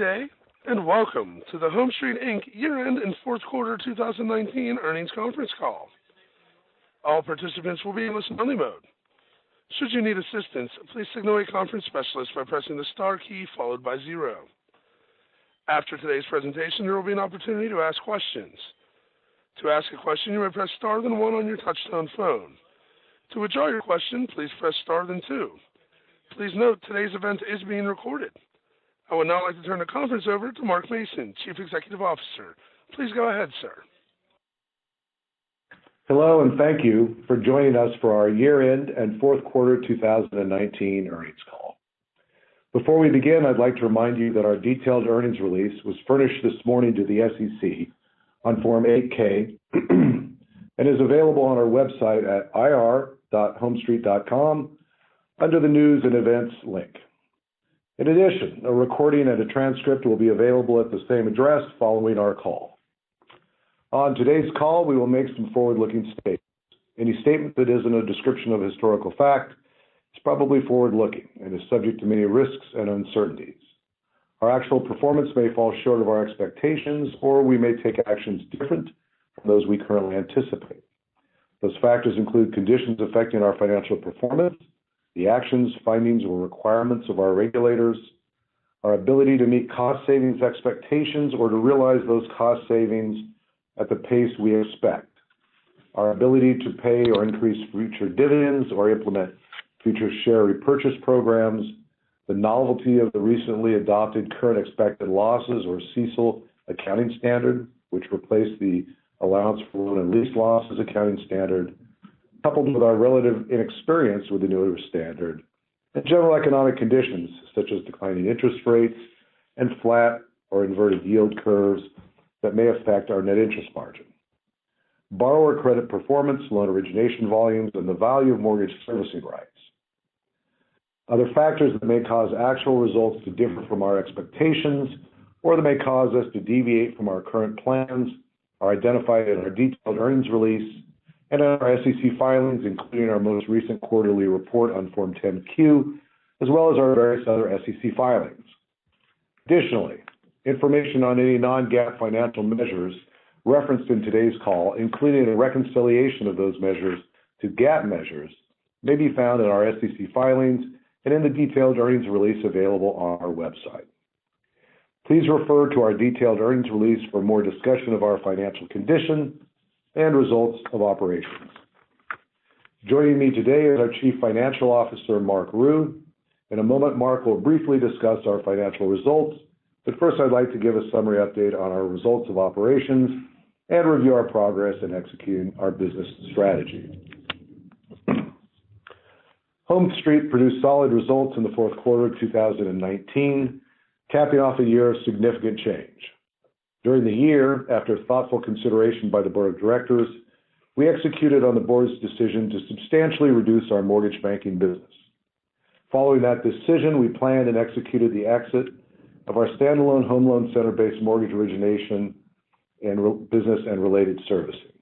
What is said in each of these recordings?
Day, and welcome to the HomeStreet Inc. Year-End and Fourth Quarter 2019 Earnings Conference Call. All participants will be in listen-only mode. Should you need assistance, please signal a conference specialist by pressing the star key followed by 0. After today's presentation, there will be an opportunity to ask questions. To ask a question, you may press star then 1 on your touch-tone phone. To withdraw your question, please press star then 2. Please note, today's event is being recorded. I would now like to turn the conference over to Mark Mason, Chief Executive Officer. Please go ahead, sir. Hello, and thank you for joining us for our year-end and fourth quarter 2019 earnings call. Before we begin, I'd like to remind you that our detailed earnings release was furnished this morning to the SEC on Form 8-K and is available on our website at ir.homestreet.com under the News and Events link. In addition, a recording and a transcript will be available at the same address following our call. On today's call, we will make some forward-looking statements. Any statement that isn't a description of historical fact is probably forward-looking and is subject to many risks and uncertainties. Our actual performance may fall short of our expectations, or we may take actions different from those we currently anticipate. Those factors include conditions affecting our financial performance, the actions, findings, or requirements of our regulators, our ability to meet cost savings expectations or to realize those cost savings at the pace we expect, our ability to pay or increase future dividends or implement future share repurchase programs, the novelty of the recently adopted current expected losses or CECL accounting standard, which replaced the allowance for loan and lease losses accounting standard, coupled with our relative inexperience with the newer standard, and general economic conditions such as declining interest rates and flat or inverted yield curves that may affect our net interest margin, borrower credit performance, loan origination volumes, and the value of mortgage servicing rights. Other factors that may cause actual results to differ from our expectations or that may cause us to deviate from our current plans are identified in our detailed earnings release and in our SEC filings, including our most recent quarterly report on Form 10-Q, as well as our various other SEC filings. Additionally, information on any non-GAAP financial measures referenced in today's call, including a reconciliation of those measures to GAAP measures, may be found in our SEC filings and in the detailed earnings release available on our website. Please refer to our detailed earnings release for more discussion of our financial condition and results of operations. Joining me today is our Chief Financial Officer, Mark Rue. In a moment, Mark will briefly discuss our financial results, but first I'd like to give a summary update on our results of operations and review our progress in executing our business strategy. HomeStreet produced solid results in the fourth quarter of 2019, capping off a year of significant change. During the year, after thoughtful consideration by the Board of Directors, we executed on the Board's decision to substantially reduce our mortgage banking business. Following that decision, we planned and executed the exit of our standalone home loan center-based mortgage origination and business and related servicing.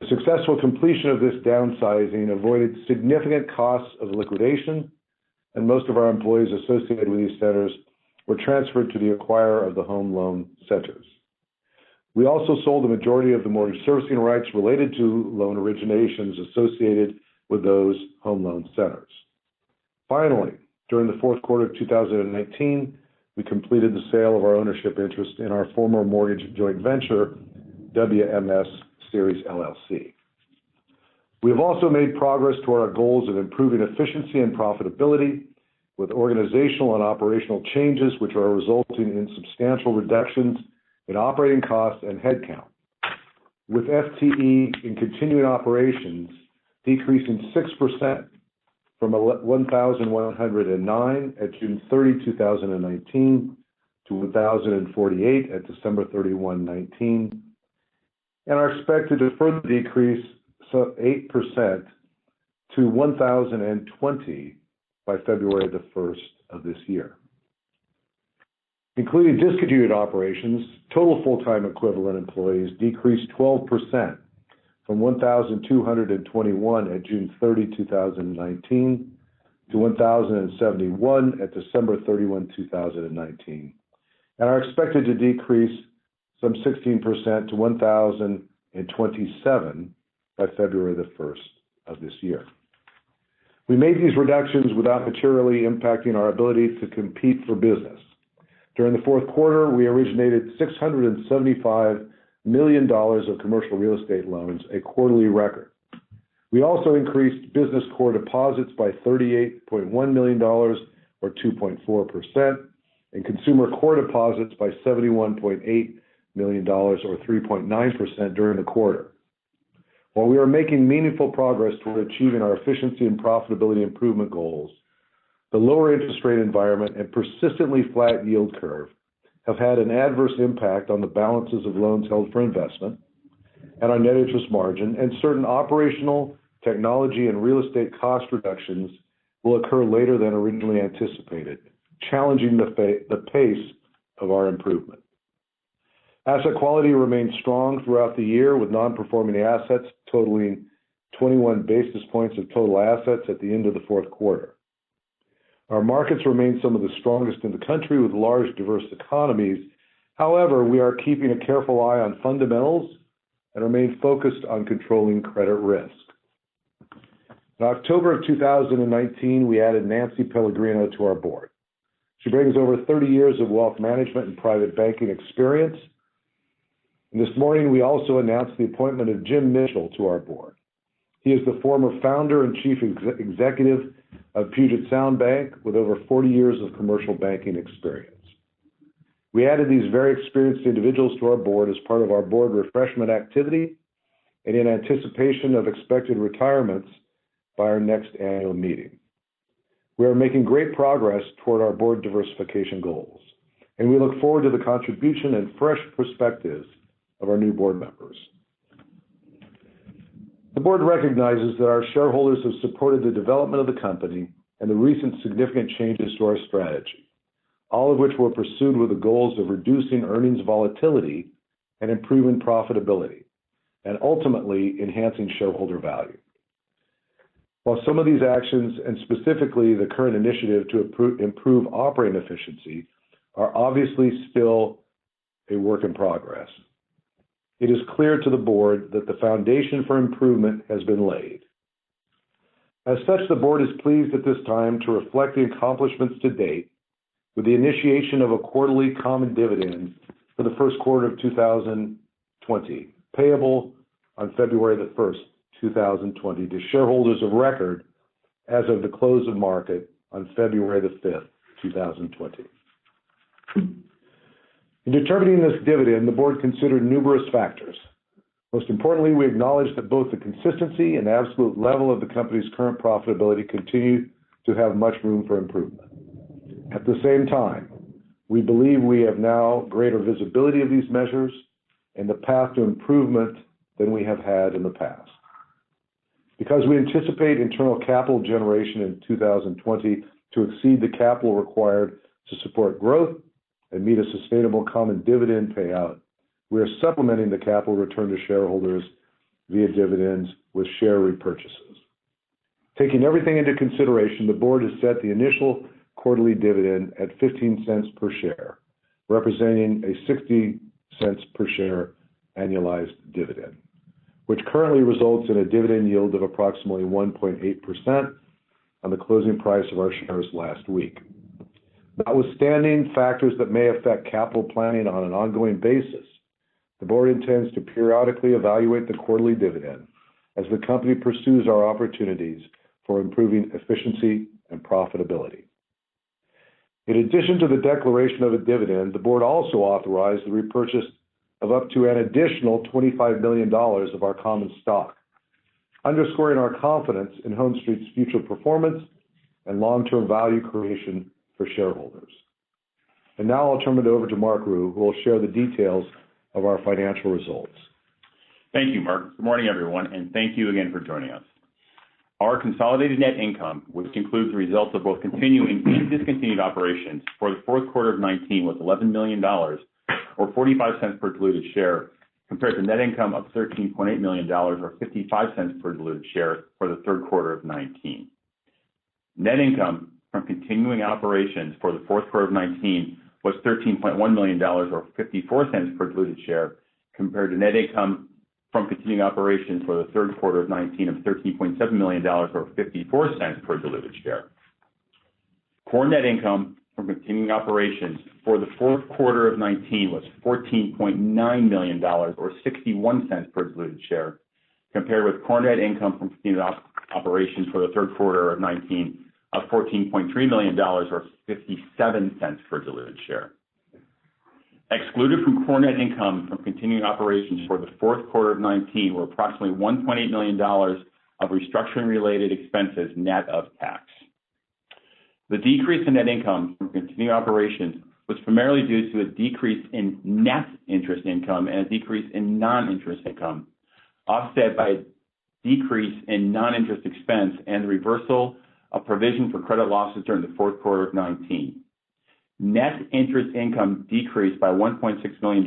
The successful completion of this downsizing avoided significant costs of liquidation, and most of our employees associated with these centers were transferred to the acquirer of the home loan centers. We also sold the majority of the mortgage servicing rights related to loan originations associated with those home loan centers. Finally, during the fourth quarter of 2019, we completed the sale of our ownership interest in our former mortgage joint venture, WMS Series LLC. We have also made progress toward our goals of improving efficiency and profitability with organizational and operational changes which are resulting in substantial reductions in operating costs and headcount, with FTE in continuing operations decreasing 6% from 1,109 at June 30, 2019 to 1,048 at December 31, 2019, and are expected to further decrease 8% to 1,020 by February the 1st of this year. Including discontinued operations, total full-time equivalent employees decreased 12% from 1,221 at June 30, 2019 to 1,071 at December 31, 2019, and are expected to decrease some 16% to 1,027 by February the 1st of this year. We made these reductions without materially impacting our ability to compete for business. During the fourth quarter, we originated $675 million of commercial real estate loans, a quarterly record. We also increased business core deposits by $38.1 million, or 2.4%, and consumer core deposits by $71.8 million, or 3.9% during the quarter. While we are making meaningful progress toward achieving our efficiency and profitability improvement goals, the lower interest rate environment and persistently flat yield curve have had an adverse impact on the balances of loans held for investment and our net interest margin, and certain operational, technology, and real estate cost reductions will occur later than originally anticipated, challenging the pace of our improvement. Asset quality remained strong throughout the year, with non-performing assets totaling 21 basis points of total assets at the end of the fourth quarter. Our markets remain some of the strongest in the country with large, diverse economies. However, we are keeping a careful eye on fundamentals and remain focused on controlling credit risk. In October of 2019, we added Nancy Pellegrino to our board. She brings over 30 years of wealth management and private banking experience. And this morning, we also announced the appointment of Jim Mitchell to our board. He is the former founder and chief executive of Puget Sound Bank with over 40 years of commercial banking experience. We added these very experienced individuals to our board as part of our board refreshment activity and in anticipation of expected retirements by our next annual meeting. We are making great progress toward our board diversification goals, and we look forward to the contribution and fresh perspectives of our new board members. The board recognizes that our shareholders have supported the development of the company and the recent significant changes to our strategy, all of which were pursued with the goals of reducing earnings volatility and improving profitability, and ultimately enhancing shareholder value. While some of these actions, and specifically the current initiative to improve operating efficiency, are obviously still a work in progress, it is clear to the board that the foundation for improvement has been laid. As such, the board is pleased at this time to reflect the accomplishments to date with the initiation of a quarterly common dividend for the first quarter of 2020, payable on February the 1st, 2020, to shareholders of record as of the close of market on February the 5th, 2020. In determining this dividend, the board considered numerous factors. Most importantly, we acknowledge that both the consistency and absolute level of the company's current profitability continue to have much room for improvement. At the same time, we believe we have now greater visibility of these measures and the path to improvement than we have had in the past. Because we anticipate internal capital generation in 2020 to exceed the capital required to support growth and meet a sustainable common dividend payout, we are supplementing the capital return to shareholders via dividends with share repurchases. Taking everything into consideration, the board has set the initial quarterly dividend at 15 cents per share, representing a 60 cents per share annualized dividend, which currently results in a dividend yield of approximately 1.8% on the closing price of our shares last week. Notwithstanding factors that may affect capital planning on an ongoing basis, the board intends to periodically evaluate the quarterly dividend as the company pursues our opportunities for improving efficiency and profitability. In addition to the declaration of a dividend, the board also authorized the repurchase of up to an additional $25 million of our common stock, underscoring our confidence in HomeStreet's future performance and long-term value creation for shareholders. And now I'll turn it over to Mark Rue, who will share the details of our financial results. Thank you, Mark. Good morning, everyone, and thank you again for joining us. Our consolidated net income, which includes the results of both continuing and discontinued operations for the fourth quarter of 2019, was $11 million, or 45 cents per diluted share, compared to net income of $13.8 million, or 55 cents per diluted share for the third quarter of 2019. Net income from continuing operations for the fourth quarter of 2019 was $13.1 million, or 54 cents per diluted share, compared to net income from continuing operations for the third quarter of 19 of $13.7 million, or 54 cents per diluted share. Core net income from continuing operations for the fourth quarter of 19 was $14.9 million, or 61 cents per diluted share, compared with core net income from continuing operations for the third quarter of 19 of $14.3 million, or 57 cents per diluted share. Excluded from core net income from continuing operations for the fourth quarter of 19 were approximately $1.8 million of restructuring-related expenses net of tax. The decrease in net income from continuing operations was primarily due to a decrease in net interest income and a decrease in non-interest income, offset by a decrease in non-interest expense and the reversal of provision for credit losses during the fourth quarter of 19. Net interest income decreased by $1.6 million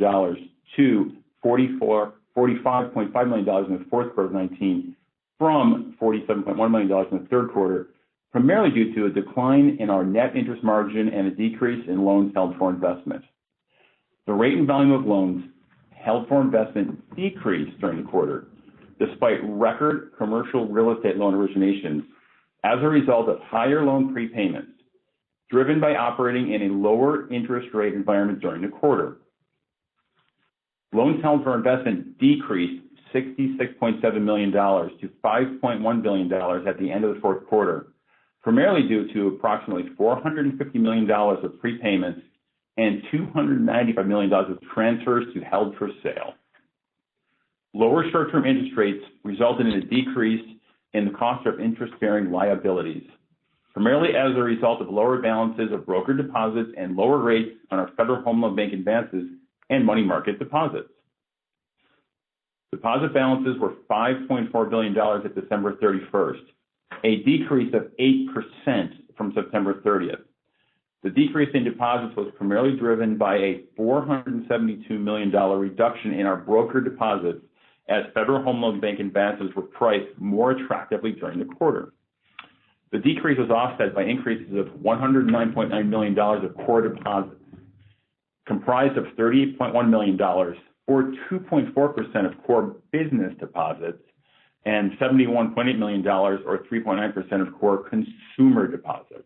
to $45.5 million in the fourth quarter of 19 from $47.1 million in the third quarter, primarily due to a decline in our net interest margin and a decrease in loans held for investment. The rate and volume of loans held for investment decreased during the quarter, despite record commercial real estate loan originations as a result of higher loan prepayments, driven by operating in a lower interest rate environment during the quarter. Loans held for investment decreased $66.7 million to $5.1 billion at the end of the fourth quarter, primarily due to approximately $450 million of prepayments and $295 million of transfers to held for sale. Lower short-term interest rates resulted in a decrease in the cost of interest-bearing liabilities, primarily as a result of lower balances of broker deposits and lower rates on our Federal Home Loan Bank advances and money market deposits. Deposit balances were $5.4 billion at December 31st, a decrease of 8% from September 30th. The decrease in deposits was primarily driven by a $472 million reduction in our broker deposits as Federal Home Loan Bank advances were priced more attractively during the quarter. The decrease was offset by increases of $109.9 million of core deposits, comprised of $38.1 million, or 2.4% of core business deposits, and $71.8 million, or 3.9% of core consumer deposits.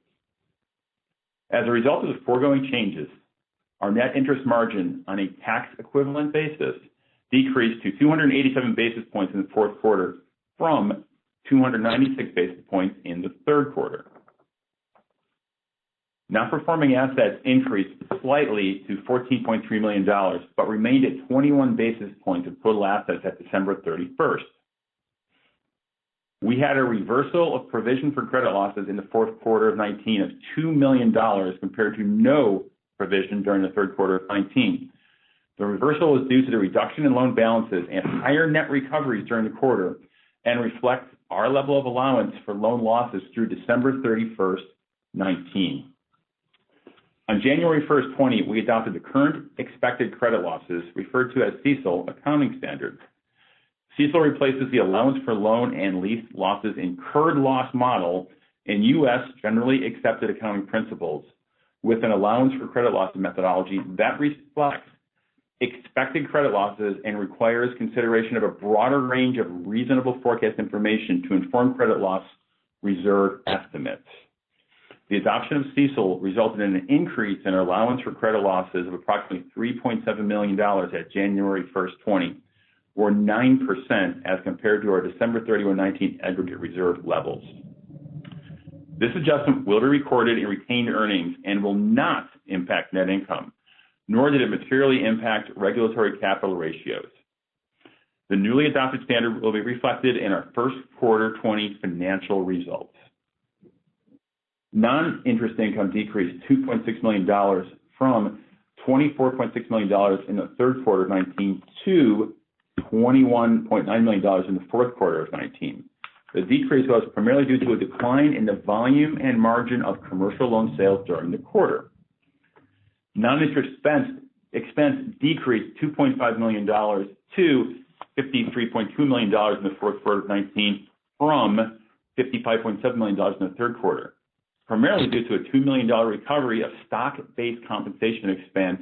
As a result of the foregoing changes, our net interest margin on a tax equivalent basis decreased to 287 basis points in the fourth quarter from 296 basis points in the third quarter. Non-performing assets increased slightly to $14.3 million, but remained at 21 basis points of total assets at December 31st. We had a reversal of provision for credit losses in the fourth quarter of 19 of $2 million compared to no provision during the third quarter of 19. The reversal was due to the reduction in loan balances and higher net recoveries during the quarter and reflects our level of allowance for loan losses through December 31st, 19. On January 1st, 20, we adopted the current expected credit losses, referred to as CECL, accounting standard. CECL replaces the allowance for loan and lease losses incurred loss model in U.S. generally accepted accounting principles with an allowance for credit losses methodology that reflects expected credit losses and requires consideration of a broader range of reasonable forecast information to inform credit loss reserve estimates. The adoption of CECL resulted in an increase in our allowance for credit losses of approximately $3.7 million at January 1st, 20, or 9% as compared to our December 31, 19 aggregate reserve levels. This adjustment will be recorded in retained earnings and will not impact net income, nor did it materially impact regulatory capital ratios. The newly adopted standard will be reflected in our first quarter 20 financial results. Non-interest income decreased $2.6 million from $24.6 million in the third quarter of 19 to $21.9 million in the fourth quarter of 19. The decrease was primarily due to a decline in the volume and margin of commercial loan sales during the quarter. Non-interest expense decreased $2.5 million to $53.2 million in the fourth quarter of 19 from $55.7 million in the third quarter. primarily due to a $2 million recovery of stock-based compensation expense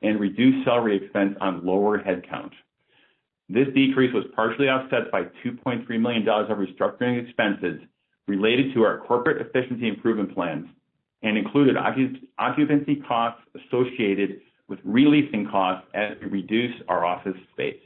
and reduced salary expense on lower headcount. This decrease was partially offset by $2.3 million of restructuring expenses related to our corporate efficiency improvement plans and included occupancy costs associated with releasing costs as we reduce our office space.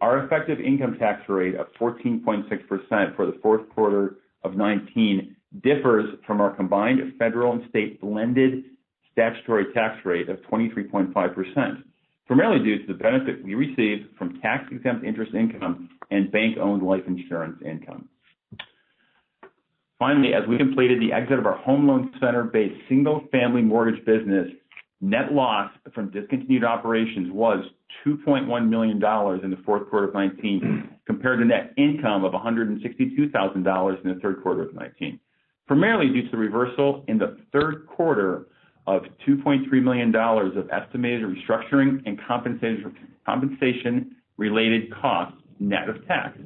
Our effective income tax rate of 14.6% for the fourth quarter of 19 differs from our combined federal and state blended statutory tax rate of 23.5%, primarily due to the benefit we received from tax-exempt interest income and bank-owned life insurance income. Finally, as we completed the exit of our home loan center-based single-family mortgage business, net loss from discontinued operations was $2.1 million in the fourth quarter of 19, compared to net income of $162,000 in the third quarter of 19, primarily due to the reversal in the third quarter of $2.3 million of estimated restructuring and compensation-related costs net of tax,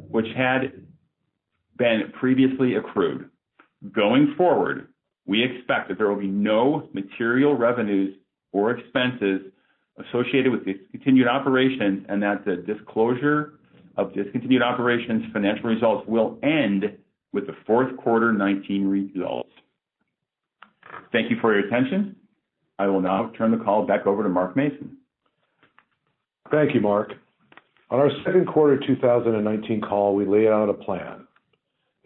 which had been previously accrued. Going forward, we expect that there will be no material revenues or expenses associated with discontinued operations and that the disclosure of discontinued operations financial results will end with the fourth quarter 19 results. Thank you for your attention. I will now turn the call back over to Mark Mason. Thank you, Mark. On our second quarter 2019 call, we laid out a plan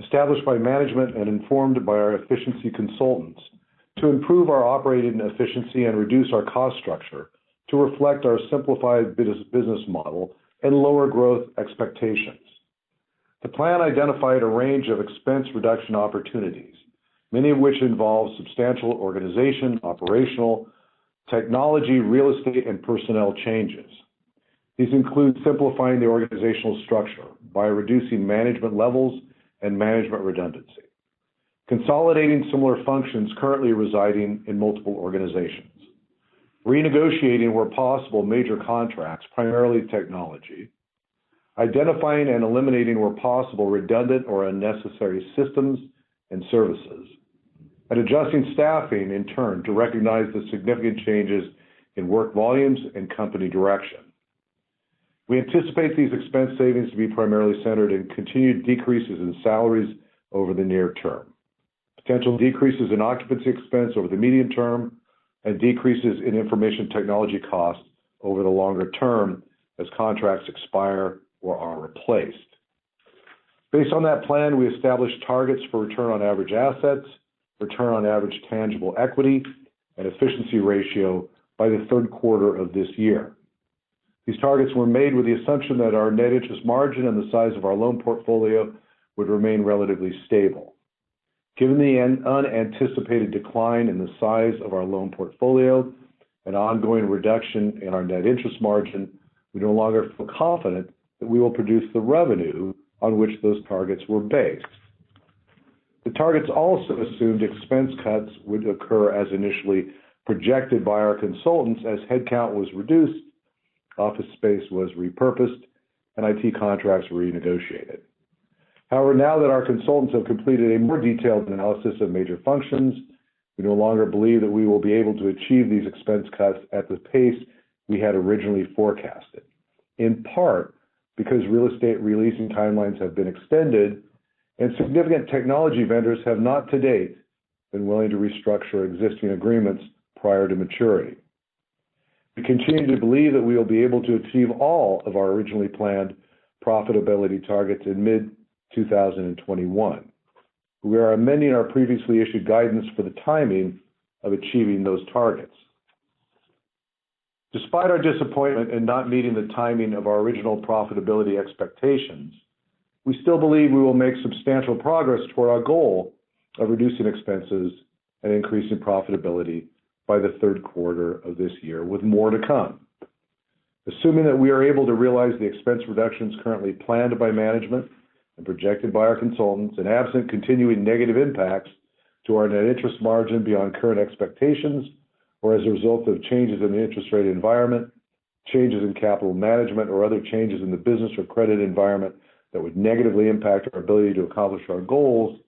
established by management and informed by our efficiency consultants to improve our operating efficiency and reduce our cost structure to reflect our simplified business model and lower growth expectations. The plan identified a range of expense reduction opportunities, many of which involve substantial organization, operational, technology, real estate, and personnel changes. These include simplifying the organizational structure by reducing management levels and management redundancy, consolidating similar functions currently residing in multiple organizations, renegotiating where possible major contracts, primarily technology, identifying and eliminating where possible redundant or unnecessary systems and services, and adjusting staffing in turn to recognize the significant changes in work volumes and company direction. We anticipate these expense savings to be primarily centered in continued decreases in salaries over the near term, potential decreases in occupancy expense over the medium term, and decreases in information technology costs over the longer term as contracts expire or are replaced. Based on that plan, we established targets for return on average assets, return on average tangible equity, and efficiency ratio by the third quarter of this year. These targets were made with the assumption that our net interest margin and the size of our loan portfolio would remain relatively stable. Given the unanticipated decline in the size of our loan portfolio and ongoing reduction in our net interest margin, we no longer feel confident that we will produce the revenue on which those targets were based. The targets also assumed expense cuts would occur as initially projected by our consultants as headcount was reduced, office space was repurposed, and IT contracts were renegotiated. However, now that our consultants have completed a more detailed analysis of major functions, we no longer believe that we will be able to achieve these expense cuts at the pace we had originally forecasted, in part because real estate releasing timelines have been extended and significant technology vendors have not to date been willing to restructure existing agreements prior to maturity. We continue to believe that we will be able to achieve all of our originally planned profitability targets in mid-2021. We are amending our previously issued guidance for the timing of achieving those targets. Despite our disappointment in not meeting the timing of our original profitability expectations, we still believe we will make substantial progress toward our goal of reducing expenses and increasing profitability by the third quarter of this year, with more to come. Assuming that we are able to realize the expense reductions currently planned by management and projected by our consultants, and absent continuing negative impacts to our net interest margin beyond current expectations, or as a result of changes in the interest rate environment, changes in capital management, or other changes in the business or credit environment that would negatively impact our ability to accomplish our goals,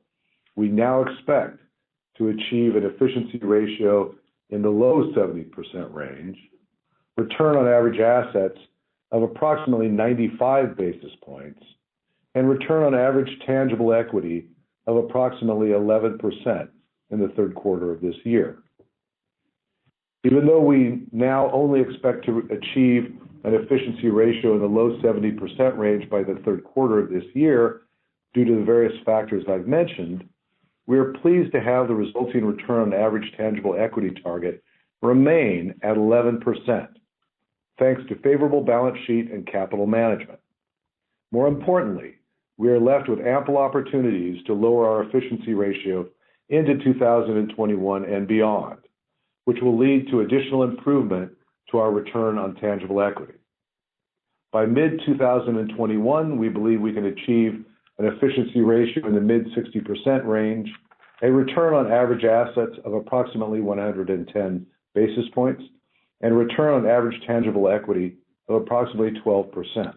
we now expect to achieve an efficiency ratio in the low 70% range, return on average assets of approximately 95 basis points, and return on average tangible equity of approximately 11% in the third quarter of this year. Even though we now only expect to achieve an efficiency ratio in the low 70% range by the third quarter of this year, due to the various factors I've mentioned, we are pleased to have the resulting return on average tangible equity target remain at 11%, thanks to favorable balance sheet and capital management. More importantly, we are left with ample opportunities to lower our efficiency ratio into 2021 and beyond, which will lead to additional improvement to our return on tangible equity. By mid-2021, we believe we can achieve an efficiency ratio in the mid-60% range, a return on average assets of approximately 110 basis points, and a return on average tangible equity of approximately 12%.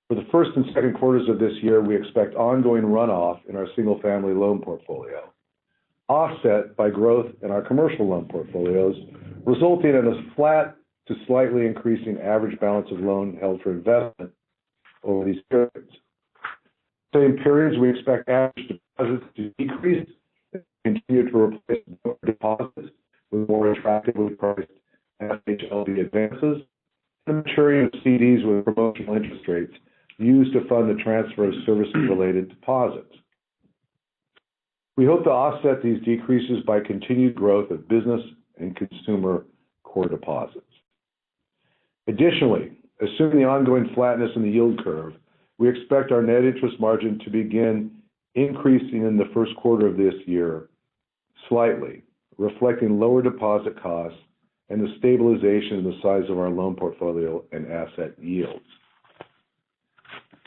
For the first and second quarters of this year, we expect ongoing runoff in our single-family loan portfolio, offset by growth in our commercial loan portfolios, resulting in a flat to slightly increasing average balance of loan held for investment over these periods. Same periods, we expect average deposits to decrease and continue to replace deposits with more attractively priced FHLB advances, and maturing of CDs with promotional interest rates used to fund the transfer of services-related deposits. We hope to offset these decreases by continued growth of business and consumer core deposits. Additionally, assuming the ongoing flatness in the yield curve, we expect our net interest margin to begin increasing in the first quarter of this year slightly, reflecting lower deposit costs and the stabilization in the size of our loan portfolio and asset yields.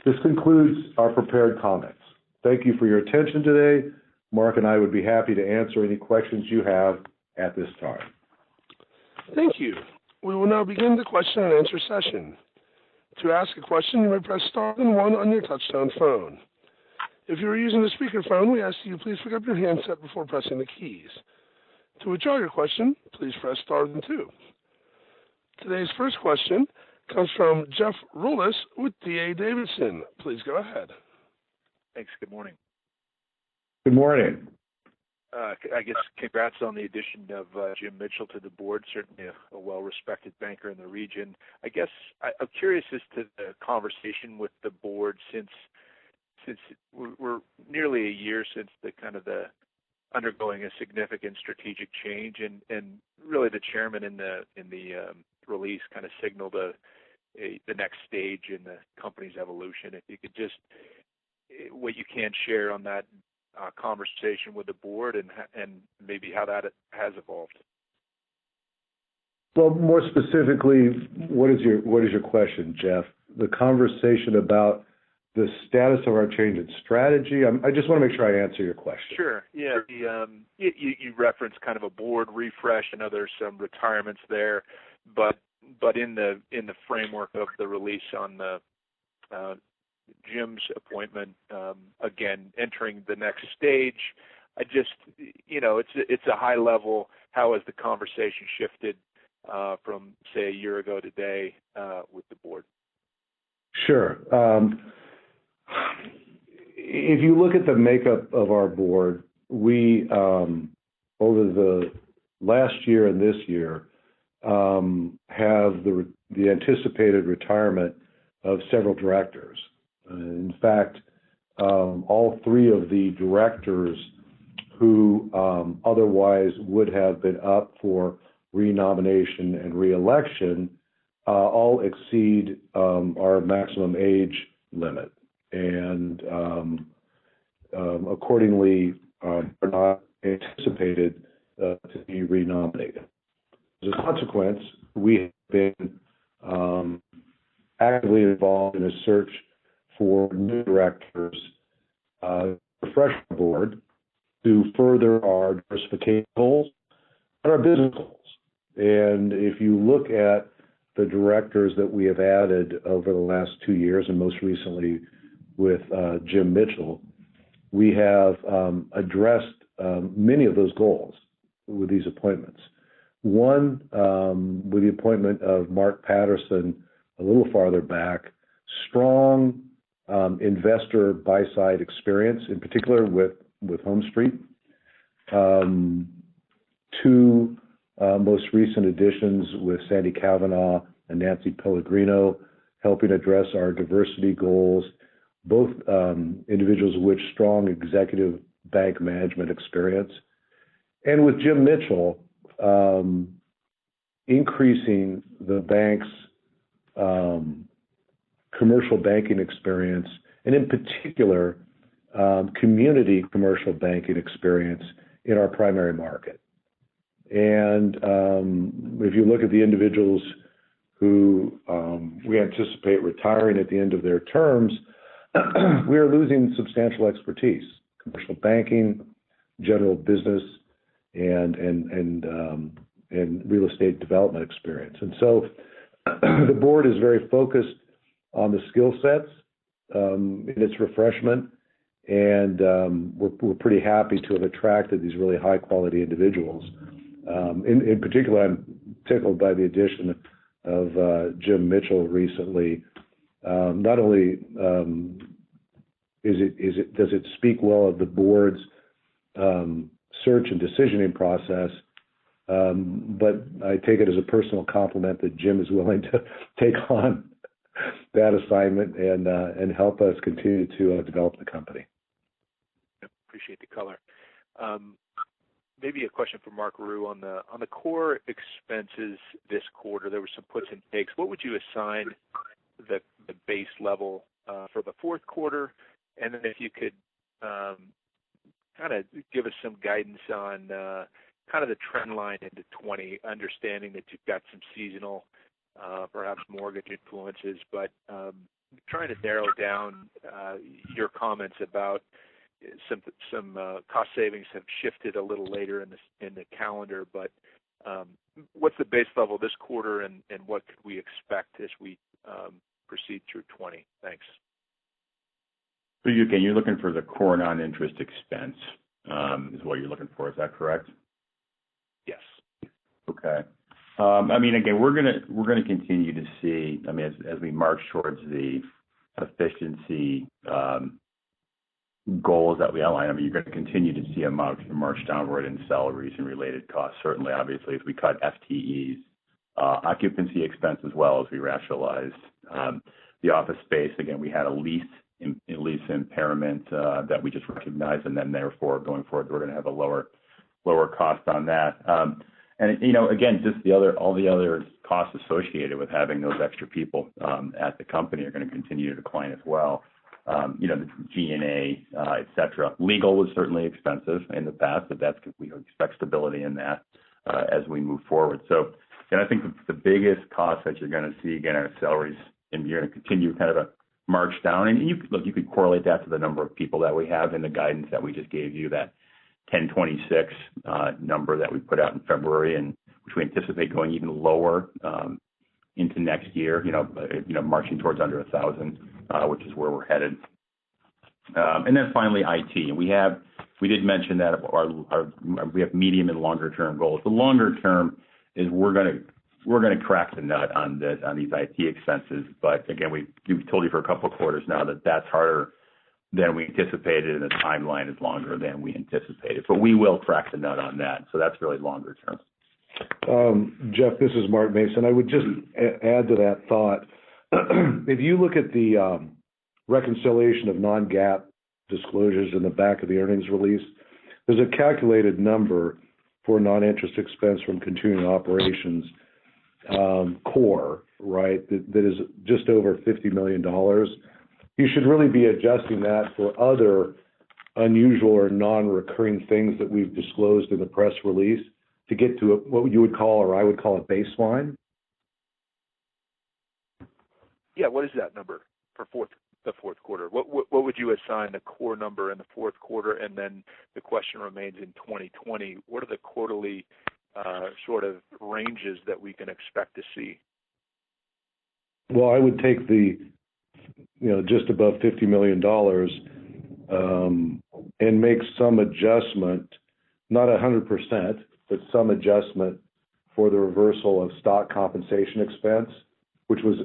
This concludes our prepared comments. Thank you for your attention today. Mark and I would be happy to answer any questions you have at this time. Thank you. We will now begin the question and answer session. To ask a question, you may press star then one on your touchtone phone. If you are using a speakerphone, we ask that you please pick up your handset before pressing the keys. To withdraw your question, please press star then two. Today's first question comes from Jeff Rulis with D.A. Davidson. Please go ahead. Thanks. Good morning. Good morning. I guess congrats on the addition of Jim Mitchell to the board, certainly a well-respected banker in the region. I guess I'm curious as to the conversation with the board since we're nearly a year since the undergoing a significant strategic change, and really the chairman in the release kind of signaled the next stage in the company's evolution. If you could just what you can share on that conversation with the board and maybe how that has evolved. Well, more specifically, what is your question, Jeff? The conversation about the status of our change in strategy. I just want to make sure I answer your question. Sure. Yeah. You referenced kind of a board refresh. I know there's some retirements there, but in the framework of the release on the Jim's appointment, again entering the next stage, I just it's a high level. How has the conversation shifted from say a year ago today with the board? Sure. If you look at the makeup of our board, we over the last year and this year have the anticipated retirement of several directors. In fact, all three of the directors who otherwise would have been up for renomination and reelection all exceed our maximum age limit, and accordingly are not anticipated to be renominated. As a consequence, we have been actively involved in a search for new directors to refresh the board to further our diversification goals and our business goals. And if you look at the directors that we have added over the last 2 years, and most recently with Jim Mitchell, we have addressed many of those goals with these appointments. One, with the appointment of Mark Patterson a little farther back, strong investor buy-side experience, in particular with HomeStreet. Two most recent additions with Sandy Kavanaugh and Nancy Pellegrino, helping address our diversity goals, both individuals with strong executive bank management experience. And with Jim Mitchell, increasing the bank's commercial banking experience, and in particular, community commercial banking experience in our primary market. And if you look at the individuals who we anticipate retiring at the end of their terms, we are losing substantial expertise, commercial banking, general business, and real estate development experience. And so the board is very focused on the skill sets in its refreshment, and we're pretty happy to have attracted these really high quality individuals. In particular, I'm tickled by the addition of Jim Mitchell recently. Not only does it speak well of the board's search and decisioning process, but I take it as a personal compliment that Jim is willing to take on that assignment and help us continue to develop the company. Appreciate the color. Maybe a question for Mark Rue on the core expenses this quarter. There were some puts and takes. What would you assign the base level for the fourth quarter? And then if you could kind of give us some guidance on kind of the trend line into 20, understanding that you've got some seasonal, perhaps mortgage influences, but trying to narrow down your comments about some cost savings have shifted a little later in the calendar, but what's the base level this quarter, and what could we expect as we proceed through 20? Thanks. So you're looking for the core non-interest expense is what you're looking for. Is that correct? Yes. Okay. I mean, again, we're gonna continue to see. I mean, as we march towards the efficiency goals that we outline. I mean, you're going to continue to see a march downward in salaries and related costs. Certainly, obviously, as we cut FTEs, occupancy expense as well as we rationalized the office space. Again, we had a lease impairment that we just recognized, and then therefore going forward, we're going to have a lower cost on that. And again, just all the other costs associated with having those extra people at the company are going to continue to decline as well. The G&A, et cetera. Legal was certainly expensive in the past, but we expect stability in that as we move forward. So, and I think the biggest cost that you're going to see again are salaries, and you're going to continue kind of a march down. And you could correlate that to the number of people that we have in the guidance that we just gave you, that 1026 number that we put out in February, and which we anticipate going even lower into next year. Marching towards under 1,000, which is where we're headed. And then finally, IT. And we did mention that we have medium and longer term goals. The longer term is we're going to crack the nut on these IT expenses. But again, we've told you for a couple of quarters now that that's harder than we anticipated, and the timeline is longer than we anticipated. But we will crack the nut on that. So that's really longer term. Jeff, this is Mark Mason. I would just add to that thought. If you look at the reconciliation of non-GAAP disclosures in the back of the earnings release, there's a calculated number for non-interest expense from continuing operations, core, right, that is just over $50 million. You should really be adjusting that for other unusual or non-recurring things that we've disclosed in the press release to get to what you would call, or I would call, a baseline. Yeah, what is that number for the fourth quarter? What would you assign the core number in the fourth quarter? And then the question remains in 2020, what are the quarterly sort of ranges that we can expect to see? Well, I would take the just above $50 million and make some adjustment, not 100%, but some adjustment for the reversal of stock compensation expense, which was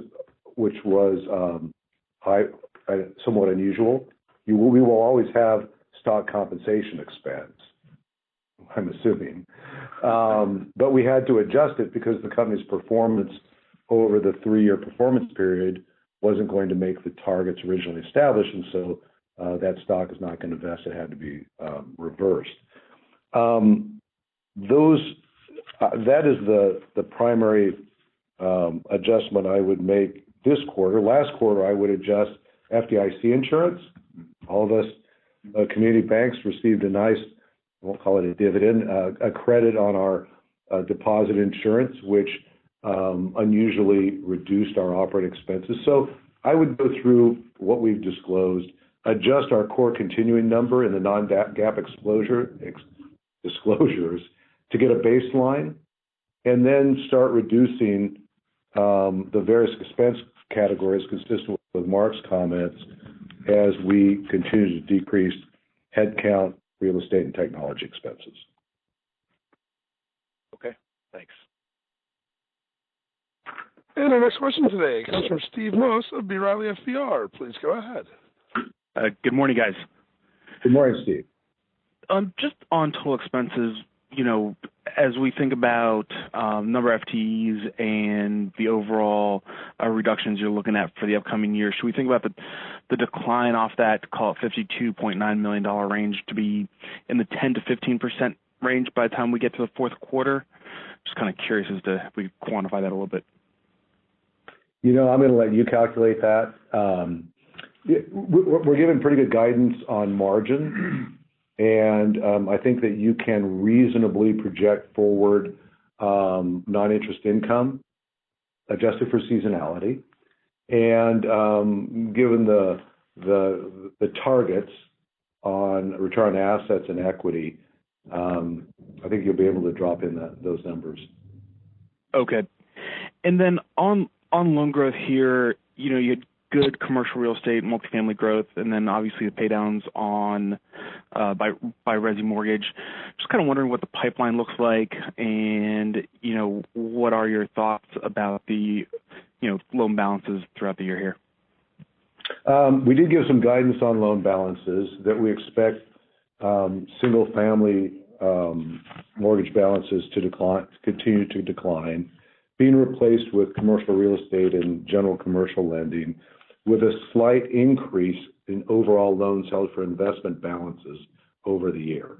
somewhat unusual. We will always have stock compensation expense, I'm assuming, but we had to adjust it because the company's performance over the 3-year performance period wasn't going to make the targets originally established, and so that stock is not going to vest. It had to be reversed. That is the primary adjustment I would make this quarter. Last quarter, I would adjust FDIC insurance. All of us community banks received a nice, I won't call it a dividend, a credit on our deposit insurance, which unusually reduced our operating expenses. So I would go through what we've disclosed, adjust our core continuing number in the non-GAAP disclosures to get a baseline, and then start reducing the various expense categories consistent with Mark's comments as we continue to decrease headcount, real estate, and technology expenses. Okay, thanks. And our next question today comes from Steve Moss of B. Riley FBR. Please go ahead. Good morning, guys. Good morning, Steve. Just on total expenses, as we think about number of FTEs and the overall reductions you're looking at for the upcoming year, should we think about the decline off that, call it $52.9 million range, to be in the 10 to 15% range by the time we get to the fourth quarter? Just kind of curious as to if we quantify that a little bit. I'm going to let you calculate that. We're giving pretty good guidance on margin. And I think that you can reasonably project forward non-interest income adjusted for seasonality. And given the targets on return on assets and equity, I think you'll be able to drop in those numbers. Okay. And then on loan growth here, you had good commercial real estate, multifamily growth, and then obviously the pay downs on by resi mortgage. Just kind of wondering what the pipeline looks like, and what are your thoughts about the loan balances throughout the year here? We did give some guidance on loan balances that we expect single family mortgage balances to continue to decline, being replaced with commercial real estate and general commercial lending, with a slight increase in overall loans held for investment balances over the year.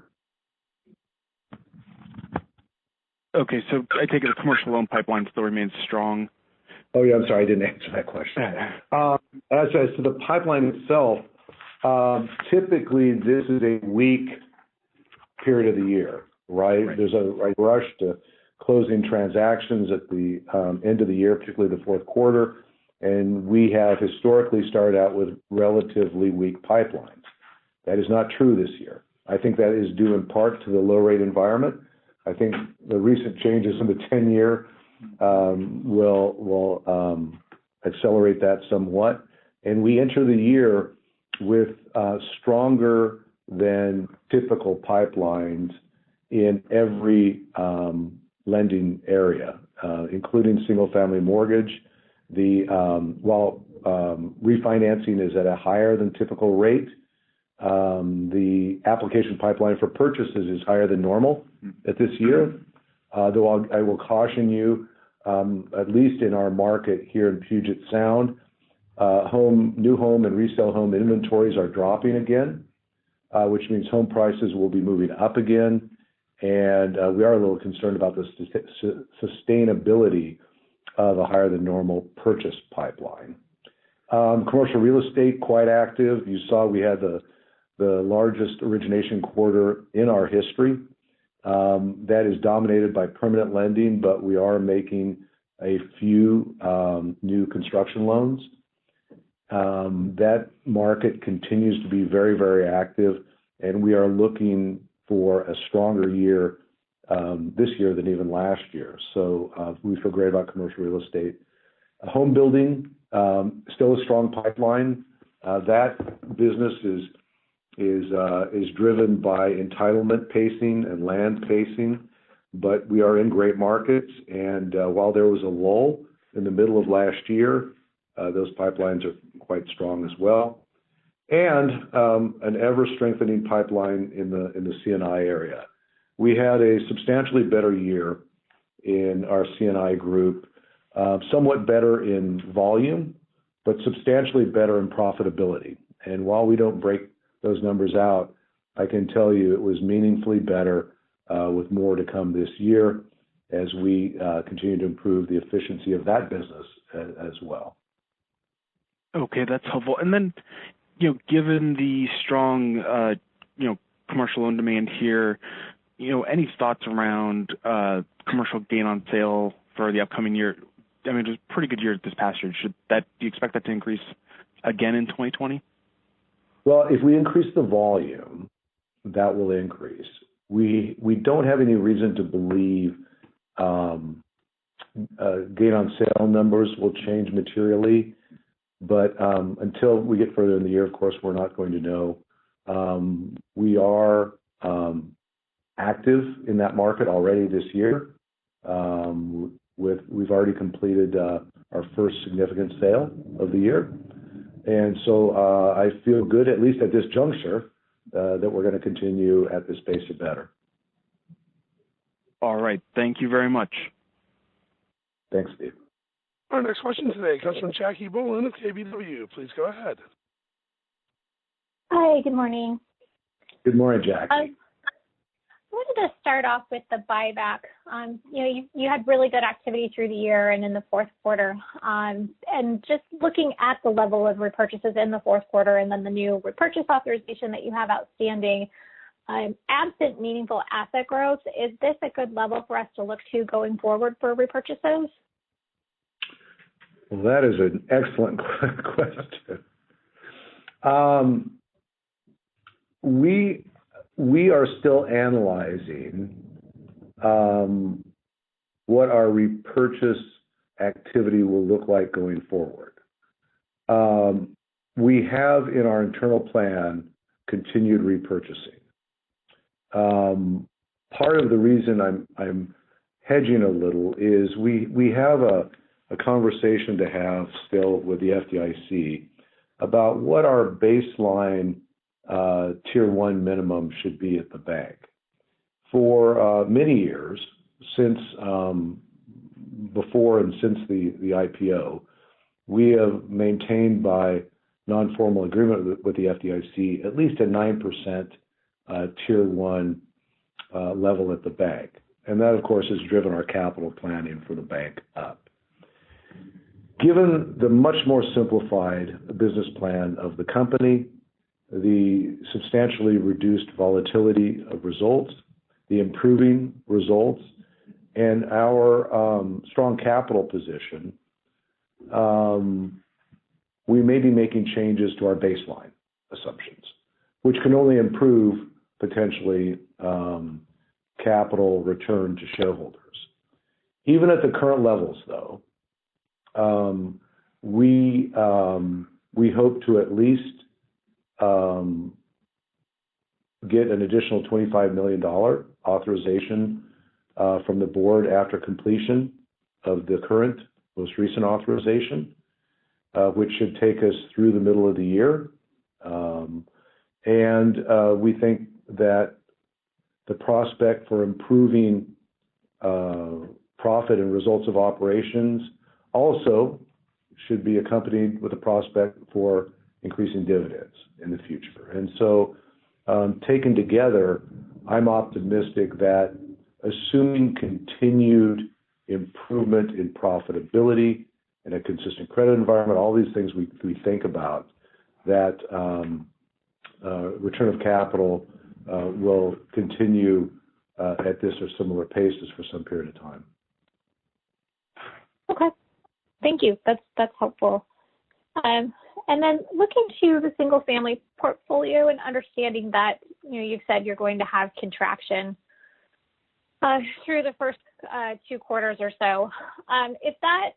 Okay, so I take it the commercial loan pipeline still remains strong. Oh, yeah, I'm sorry, I didn't answer that question. As to the pipeline itself, typically this is a weak period of the year, right? There's a rush to closing transactions at the end of the year, particularly the fourth quarter. And we have historically started out with relatively weak pipelines. That is not true this year. I think that is due in part to the low rate environment. I think the recent changes in the 10-year will accelerate that somewhat. And we enter the year with stronger than typical pipelines in every lending area, including single-family mortgage. While refinancing is at a higher than typical rate, the application pipeline for purchases is higher than normal at this year. Though I will caution you, at least in our market here in Puget Sound, new home and resale home inventories are dropping again, which means home prices will be moving up again. And we are a little concerned about the sustainability of a higher than normal purchase pipeline. Commercial real estate, quite active. You saw we had the largest origination quarter in our history. That is dominated by permanent lending, but we are making a few new construction loans. That market continues to be very, very active, and we are looking for a stronger year this year than even last year. So we feel great about commercial real estate. Home building, still a strong pipeline. That business is is driven by entitlement pacing and land pacing, but we are in great markets. And while there was a lull in the middle of last year, those pipelines are quite strong as well. And an ever-strengthening pipeline in the C&I area. We had a substantially better year in our C&I group, somewhat better in volume, but substantially better in profitability. And while we don't break those numbers out, I can tell you it was meaningfully better with more to come this year as we continue to improve the efficiency of that business as well. Okay, that's helpful. And then, given the strong, commercial loan demand here, any thoughts around commercial gain on sale for the upcoming year? I mean, it was a pretty good year this past year. Do you expect that to increase again in 2020? Well, if we increase the volume, that will increase. We don't have any reason to believe gain on sale numbers will change materially. But until we get further in the year, of course, we're not going to know. We are active in that market already this year. We've already completed our first significant sale of the year. And so I feel good, at least at this juncture, that we're going to continue at this pace or better. All right. Thank you very much. Thanks, Steve. Our next question today comes from Jackie Boland of KBW. Please go ahead. Hi, good morning. Good morning, Jackie. I wanted to start off with the buyback. You had really good activity through the year and in the fourth quarter. And just looking at the level of repurchases in the fourth quarter and then the new repurchase authorization that you have outstanding, absent meaningful asset growth, is this a good level for us to look to going forward for repurchases? Well, that is an excellent question. We are still analyzing what our repurchase activity will look like going forward. We have in our internal plan continued repurchasing. Part of the reason I'm hedging a little is we have a conversation to have still with the FDIC about what our baseline Tier 1 minimum should be at the bank. For many years, since before and since the IPO, we have maintained by non-formal agreement with the FDIC at least a 9% Tier 1 level at the bank. And that, of course, has driven our capital planning for the bank up. Given the much more simplified business plan of the company, the substantially reduced volatility of results, the improving results, and our strong capital position, we may be making changes to our baseline assumptions, which can only improve potentially capital return to shareholders. Even at the current levels, though, we hope to at least get an additional $25 million authorization from the board after completion of the current, most recent authorization, which should take us through the middle of the year. And we think that the prospect for improving profit and results of operations also should be accompanied with a prospect for increasing dividends in the future. And so taken together, I'm optimistic that assuming continued improvement in profitability and a consistent credit environment, all these things we think about, that return of capital will continue at this or similar paces for some period of time. Okay. Thank you. That's helpful. And then looking to the single family portfolio and understanding that, you've said you're going to have contraction through the first 2 quarters or so. If that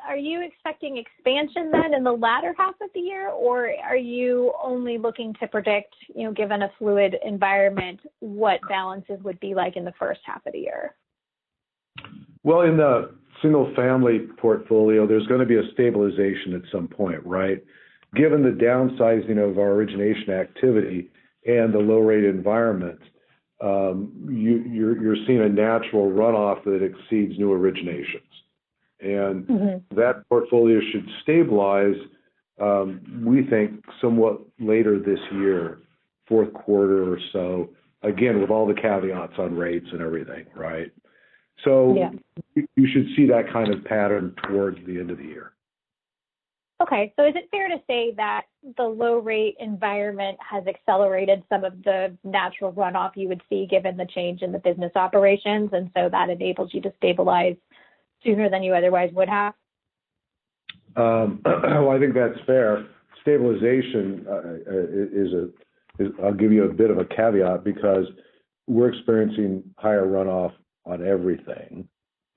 are you expecting expansion then in the latter half of the year, or are you only looking to predict, given a fluid environment, what balances would be like in the first half of the year? Well, in the single-family portfolio, there's going to be a stabilization at some point, right? Given the downsizing of our origination activity and the low-rate environment, you're seeing a natural runoff that exceeds new originations. And that portfolio should stabilize, we think, somewhat later this year, fourth quarter or so, again, with all the caveats on rates and everything, right? So you should see that kind of pattern towards the end of the year. Okay, so is it fair to say that the low rate environment has accelerated some of the natural runoff you would see given the change in the business operations, and so that enables you to stabilize sooner than you otherwise would have? Well, I think that's fair. Stabilization I'll give you a bit of a caveat because we're experiencing higher runoff on everything.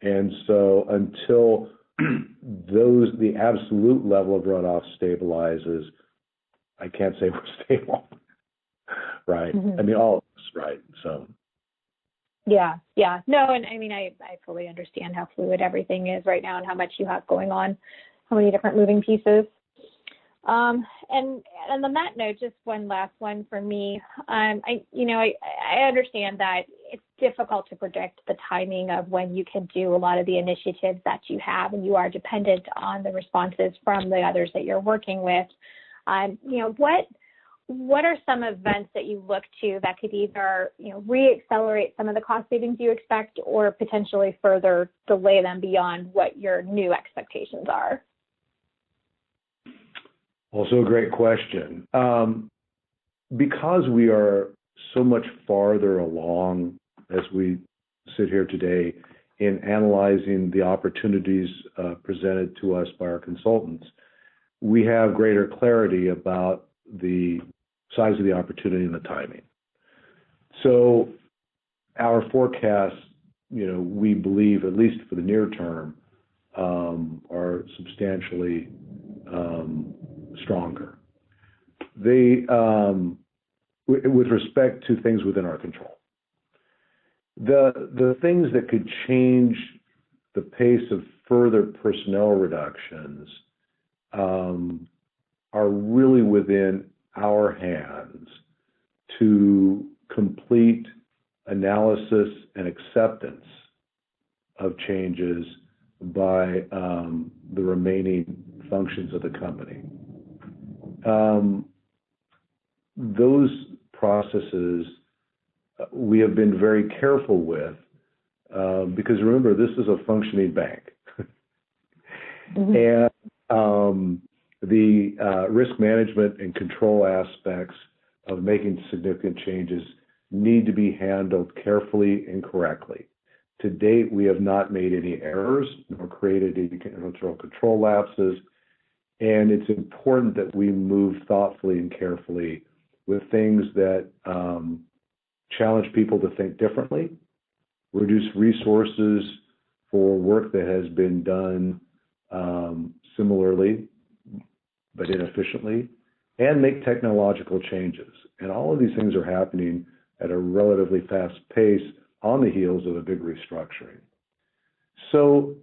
And so until the absolute level of runoff stabilizes, I can't say we're stable, right? I mean, all of us, right? So. Yeah. No, and I mean, I fully understand how fluid everything is right now and how much you have going on, how many different moving pieces. And on that note, just one last one for me. I understand that it's difficult to predict the timing of when you can do a lot of the initiatives that you have, and you are dependent on the responses from the others that you're working with. What are some events that you look to that could either, re-accelerate some of the cost savings you expect or potentially further delay them beyond what your new expectations are? Also a great question. Because we are so much farther along as we sit here today in analyzing the opportunities presented to us by our consultants, we have greater clarity about the size of the opportunity and the timing. So our forecasts, we believe, at least for the near term, are substantially stronger. They, with respect to things within our control, the things that could change the pace of further personnel reductions are really within our hands to complete analysis and acceptance of changes by the remaining functions of the company. Those processes we have been very careful with because remember, this is a functioning bank. And the risk management and control aspects of making significant changes need to be handled carefully and correctly. To date, we have not made any errors nor created any control lapses, and it's important that we move thoughtfully and carefully with things that challenge people to think differently, reduce resources for work that has been done similarly but inefficiently, and make technological changes. And all of these things are happening at a relatively fast pace on the heels of a big restructuring. So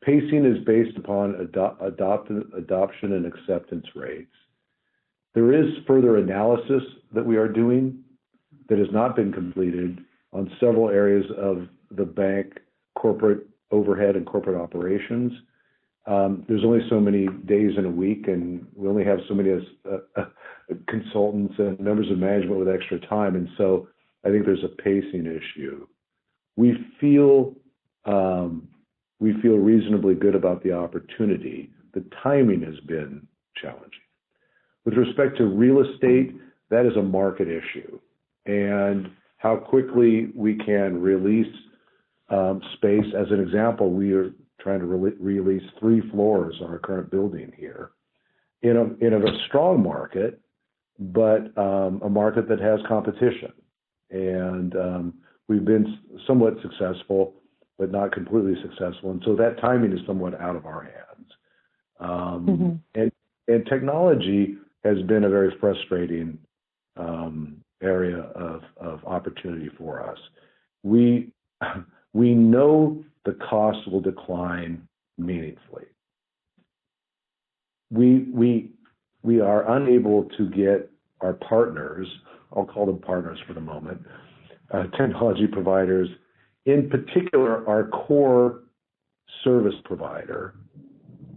pacing is based upon adoption and acceptance rates. There is further analysis that we are doing that has not been completed on several areas of the bank, corporate overhead and corporate operations. There's only so many days in a week, and we only have so many consultants and members of management with extra time. And so I think there's a pacing issue. We feel reasonably good about the opportunity. The timing has been challenging. With respect to real estate, that is a market issue. And how quickly we can release space. As an example, we are trying to release 3 floors on our current building here in a strong market, but a market that has competition. And we've been somewhat successful but not completely successful. And so that timing is somewhat out of our hands. And technology has been a very frustrating area of opportunity for us. We know the costs will decline meaningfully. We are unable to get our partners, I'll call them partners for the moment, technology providers, in particular our core service provider,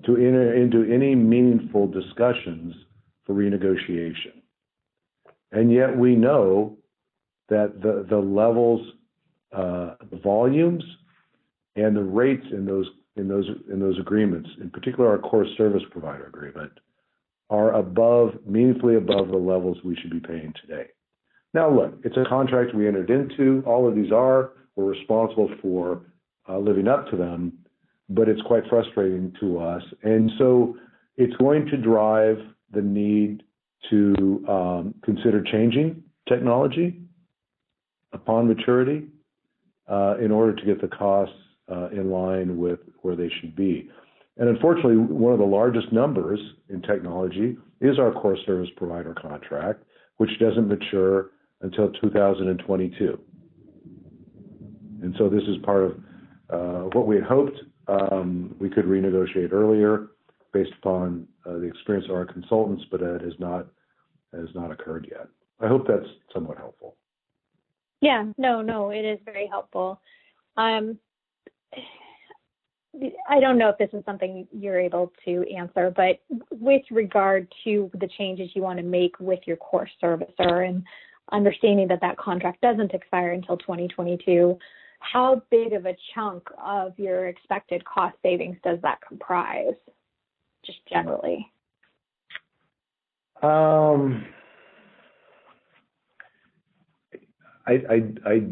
to enter into any meaningful discussions for renegotiation. And yet we know that the levels, the volumes, and the rates in those agreements, in particular our core service provider agreement, are meaningfully above the levels we should be paying today. Now look, it's a contract we entered into. All of these we're responsible for living up to them, but it's quite frustrating to us. And so it's going to drive the need to consider changing technology upon maturity in order to get the costs in line with where they should be. And unfortunately, one of the largest numbers in technology is our core service provider contract, which doesn't mature until 2022. And so this is part of what we had hoped we could renegotiate earlier based upon the experience of our consultants, but it has not occurred yet. I hope that's somewhat helpful. Yeah, no, it is very helpful. I don't know if this is something you're able to answer, but with regard to the changes you want to make with your core servicer and understanding that contract doesn't expire until 2022, how big of a chunk of your expected cost savings does that comprise, just generally? I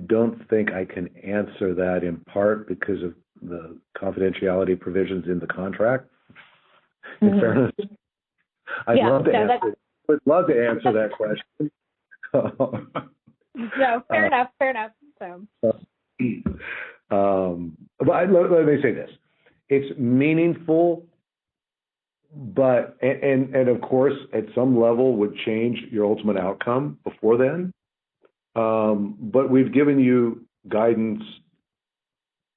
don't think I can answer that, in part because of the confidentiality provisions in the contract. In fairness, I'd love to answer that question. No, fair enough. So. But let me say this: it's meaningful, but and of course, at some level, would change your ultimate outcome before then. But we've given you guidance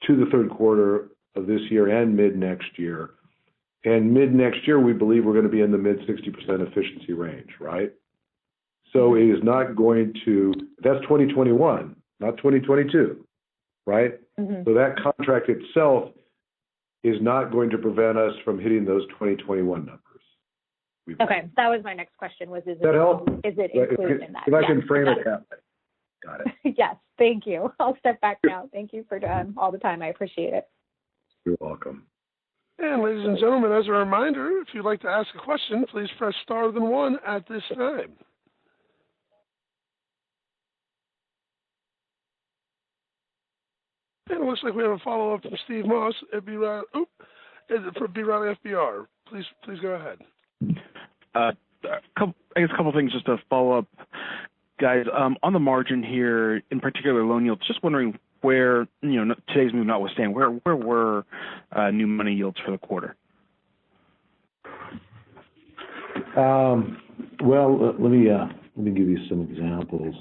to the third quarter of this year and mid next year. And mid next year, we believe we're going to be in the mid 60% efficiency range, right? So it is not going to, that's 2021, not 2022, right? Mm-hmm. So that contract itself is not going to prevent us from hitting those 2021 numbers. Okay, that was my next question. Is it included in that? If I can frame it that way. Got it. Yes, thank you. I'll step back now. Thank you for all the time. I appreciate it. You're welcome. And ladies and gentlemen, as a reminder, if you'd like to ask a question, please press star then one at this time. And it looks like we have a follow-up from Steve Moss at B. Riley FBR. Please go ahead. I guess a couple things just to follow up. Guys, on the margin here, in particular loan yields, just wondering where, today's move notwithstanding, where were new money yields for the quarter? Well, let me give you some examples.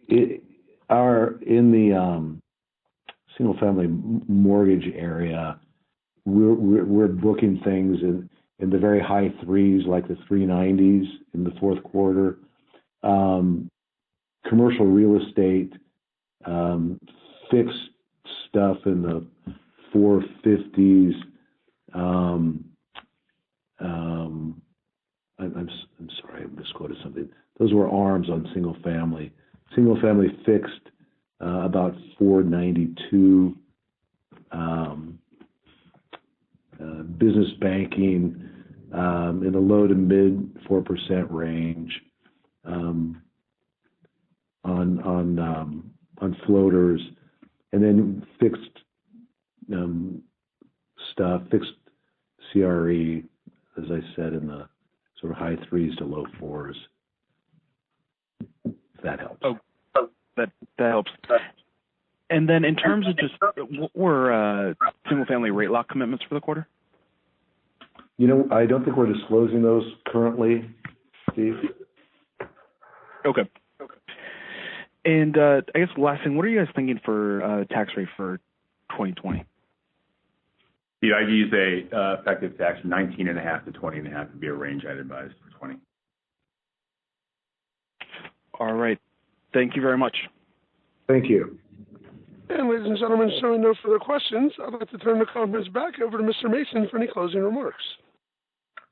In the single-family mortgage area, we're booking things in the very high threes, like the 390s in the fourth quarter. Commercial real estate, fixed stuff in the 450s. I'm sorry, I misquoted something. Those were ARMs on single family. Single family fixed about 492. Business banking in the low to mid 4% range. On floaters, and then fixed stuff, fixed CRE, as I said, in the sort of high threes to low fours. If that helps. Oh, that helps. And then in terms of just what were single-family rate lock commitments for the quarter? I don't think we're disclosing those currently, Steve. Okay. And I guess the last thing, what are you guys thinking for tax rate for 2020? Steve, I'd use a effective tax 19.5 to 20.5 would be a range I'd advise for 20. All right. Thank you very much. Thank you. And ladies and gentlemen, showing no further questions, I'd like to turn the conference back over to Mr. Mason for any closing remarks.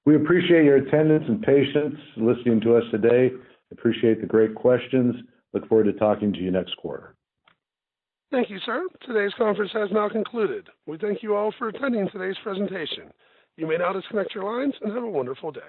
We appreciate your attendance and patience listening to us today. Appreciate the great questions. Look forward to talking to you next quarter. Thank you, sir. Today's conference has now concluded. We thank you all for attending today's presentation. You may now disconnect your lines and have a wonderful day.